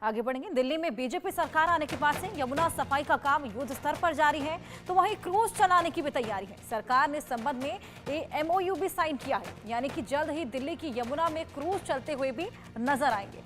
आगे बढ़ेंगे। दिल्ली में बीजेपी सरकार आने के बाद से यमुना सफाई का काम युद्ध स्तर पर जारी है, तो वहीं क्रूज चलाने की भी तैयारी है। सरकार ने इस संबंध में एमओयू भी साइन किया है, यानी कि जल्द ही दिल्ली की यमुना में क्रूज चलते हुए भी नजर आएंगे।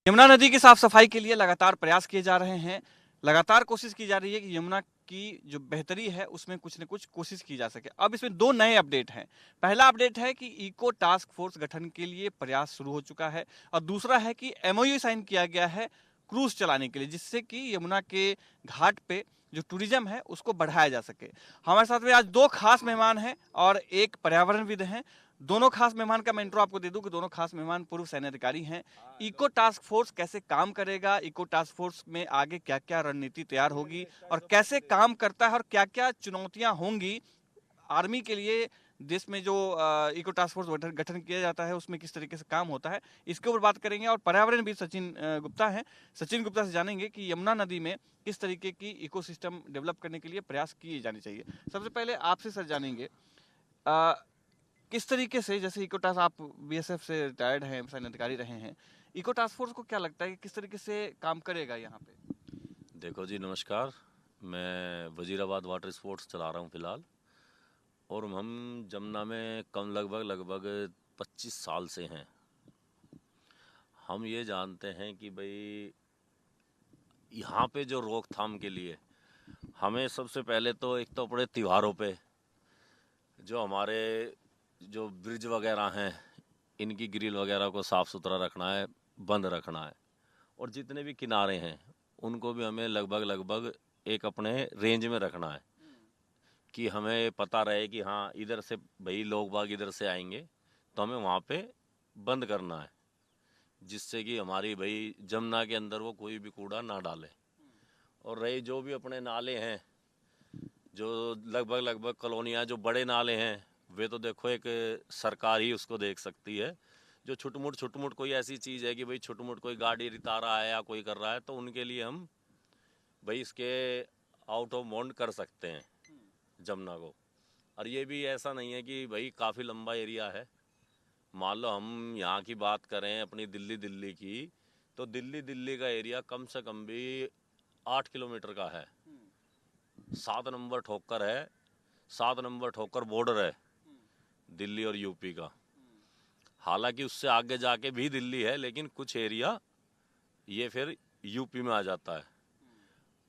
यमुना नदी की साफ सफाई के लिए लगातार प्रयास किए जा रहे हैं। लगातार कोशिश की जा रही है कि यमुना की जो बेहतरी है उसमें कुछ न कुछ कोशिश की जा सके। अब इसमें दो नए अपडेट हैं। पहला अपडेट है कि इको टास्क फोर्स गठन के लिए प्रयास शुरू हो चुका है और दूसरा है कि एमओयू साइन किया गया है क्रूज चलाने के लिए, जिससे कि यमुना के घाट पे जो टूरिज्म है उसको बढ़ाया जा सके। हमारे साथ में आज दो खास मेहमान हैं और एक पर्यावरणविद हैं। दोनों खास मेहमान का मैं इंट्रो आपको दे दूं कि दोनों खास मेहमान पूर्व सैन्य अधिकारी हैं। इको टास्क फोर्स कैसे काम करेगा, इको टास्क फोर्स में आगे क्या क्या रणनीति तैयार होगी और कैसे काम करता है और क्या क्या चुनौतियां होंगी आर्मी के लिए, देश में जो इको टास्क फोर्स गठन किया जाता है उसमें किस तरीके से काम होता है, इसके ऊपर बात करेंगे। और पर्यावरण भी सचिन गुप्ता हैं। सचिन गुप्ता से जानेंगे कि यमुना नदी में किस तरीके की इकोसिस्टम डेवलप करने के लिए प्रयास किए जाने चाहिए। सबसे पहले आपसे सर जानेंगे किस तरीके से, जैसे इको टास्क, आप बीएसएफ से रिटायर्ड हैं, सैन्य अधिकारी रहे हैं, इको टास्क फोर्स को क्या लगता है कि किस तरीके से काम करेगा यहाँ पे? देखो जी, नमस्कार। मैं वजीराबाद वाटर स्पोर्ट्स चला रहा हूँ फिलहाल, और हम जमुना में कम लगभग 25 साल से हैं। हम ये जानते हैं कि भाई यहाँ पे जो रोकथाम के लिए हमें सबसे पहले तो एक तो अपने त्योहारों पे जो हमारे जो ब्रिज वगैरह हैं इनकी ग्रिल वगैरह को साफ़ सुथरा रखना है, बंद रखना है, और जितने भी किनारे हैं उनको भी हमें लगभग एक अपने रेंज में रखना है कि हमें पता रहे कि हाँ इधर से भाई लोग बाग इधर से आएंगे तो हमें वहाँ पे बंद करना है, जिससे कि हमारी भाई जमुना के अंदर वो कोई भी कूड़ा ना डाले। और रहे जो भी अपने नाले हैं, जो लगभग कॉलोनियाँ जो बड़े नाले हैं, वे तो देखो एक सरकार ही उसको देख सकती है। जो छुटमुट कोई ऐसी चीज़ है कि भाई छुटमुट कोई गाड़ी रिता रहा है या कोई कर रहा है, तो उनके लिए हम भाई इसके आउट ऑफ बाउंड कर सकते हैं जमुना को। और ये भी ऐसा नहीं है कि भाई काफ़ी लंबा एरिया है। मान लो हम यहाँ की बात करें अपनी दिल्ली की, तो दिल्ली का एरिया कम से कम भी 8 किलोमीटर का है। 7 नंबर ठोकर है, 7 नंबर ठोकर बॉर्डर है दिल्ली और यूपी का। हालांकि उससे आगे जाके भी दिल्ली है, लेकिन कुछ एरिया ये फिर यूपी में आ जाता है।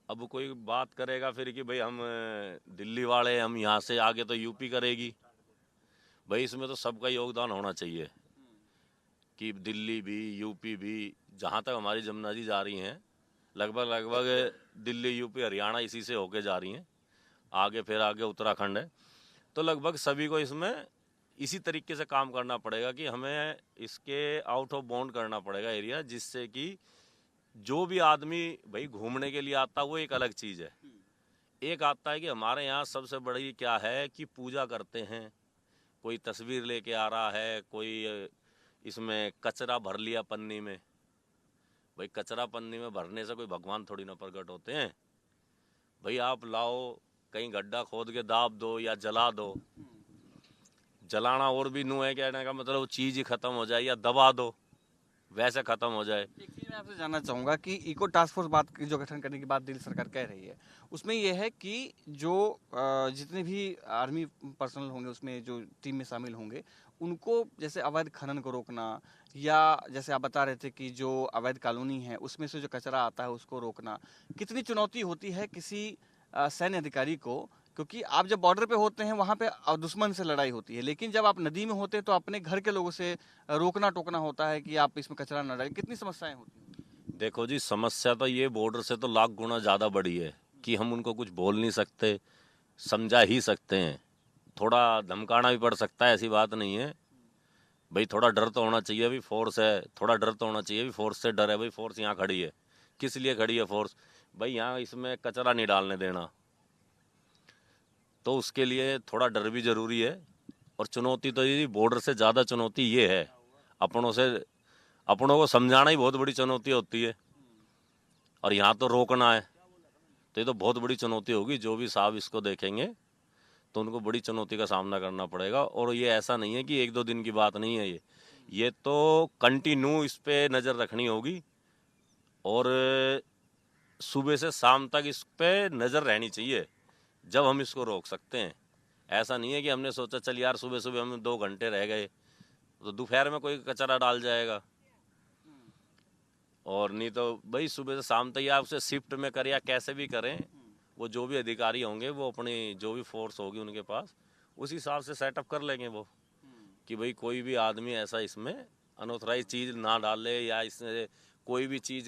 अब कोई बात करेगा फिर कि भाई हम दिल्ली वाले, हम यहाँ से आगे तो यूपी करेगी। भाई इसमें तो सबका योगदान होना चाहिए कि दिल्ली भी यूपी भी, जहाँ तक हमारी जमुना जी जा रही हैं लगभग दिल्ली यूपी हरियाणा इसी से होके जा रही हैं, आगे फिर आगे उत्तराखंड है। तो लगभग सभी को इसमें इसी तरीके से काम करना पड़ेगा कि हमें इसके आउट ऑफ बाउंड करना पड़ेगा एरिया, जिससे कि जो भी आदमी भाई घूमने के लिए आता है वो एक अलग चीज़ है। एक आता है कि हमारे यहाँ सबसे बड़ी क्या है कि पूजा करते हैं, कोई तस्वीर लेके आ रहा है, कोई इसमें कचरा भर लिया पन्नी में। भाई कचरा पन्नी में भरने से कोई भगवान थोड़ी ना प्रकट होते हैं। भाई आप लाओ कहीं गड्ढा खोद के दाब दो या जला दो। जलाना और भी नू है, कहने का मतलब वो चीज़ ही ख़त्म हो जाए, या दबा दो वैसे ख़त्म हो जाए। एक चीज मैं आपसे जानना चाहूंगा कि इको टास्क फोर्स बात की जो गठन करने की बात दिल्ली सरकार कह रही है, उसमें यह है कि जो जितने भी आर्मी पर्सनल होंगे उसमें जो टीम में शामिल होंगे उनको जैसे अवैध खनन को रोकना, या जैसे आप बता रहे थे कि जो अवैध कॉलोनी है उसमें से जो कचरा आता है उसको रोकना। कितनी चुनौती होती है किसी सैन्य अधिकारी को, क्योंकि आप जब बॉर्डर पे होते हैं वहाँ पे दुश्मन से लड़ाई होती है, लेकिन जब आप नदी में होते हैं तो अपने घर के लोगों से रोकना टोकना होता है कि आप इसमें कचरा न डालें। कितनी समस्याएं होती हैं? देखो जी, समस्या तो ये बॉर्डर से तो लाख गुना ज़्यादा बड़ी है कि हम उनको कुछ बोल नहीं सकते, समझा ही सकते हैं। थोड़ा धमकाना भी पड़ सकता है, ऐसी बात नहीं है। भाई थोड़ा डर तो होना चाहिए, अभी फोर्स है, थोड़ा डर तो होना चाहिए। अभी फोर्स से डर है, भाई फोर्स यहाँ खड़ी है, किस लिए खड़ी है फोर्स? भाई यहाँ इसमें कचरा नहीं डालने देना, तो उसके लिए थोड़ा डर भी ज़रूरी है। और चुनौती तो ये बॉर्डर से ज़्यादा चुनौती ये है, अपनों को समझाना ही बहुत बड़ी चुनौती होती है, और यहाँ तो रोकना है, तो ये तो बहुत बड़ी चुनौती होगी। जो भी साहब इसको देखेंगे तो उनको बड़ी चुनौती का सामना करना पड़ेगा। और ये ऐसा नहीं है कि 1-2 दिन की बात नहीं है, ये तो कंटिन्यू इस पे नज़र रखनी होगी और सुबह से शाम तक इस पे नज़र रहनी चाहिए, जब हम इसको रोक सकते हैं। ऐसा नहीं है कि हमने सोचा चल यार सुबह सुबह हम 2 घंटे रह गए तो दोपहर में कोई कचरा डाल जाएगा, और नहीं तो भाई सुबह से शाम तक या उसे शिफ्ट में करें या कैसे भी करें, वो जो भी अधिकारी होंगे वो अपनी जो भी फोर्स होगी उनके पास उस हिसाब से सेटअप कर लेंगे वो, कि भाई कोई भी आदमी ऐसा इसमें अनऑथराइज चीज़ ना डाले या इसमें कोई भी चीज़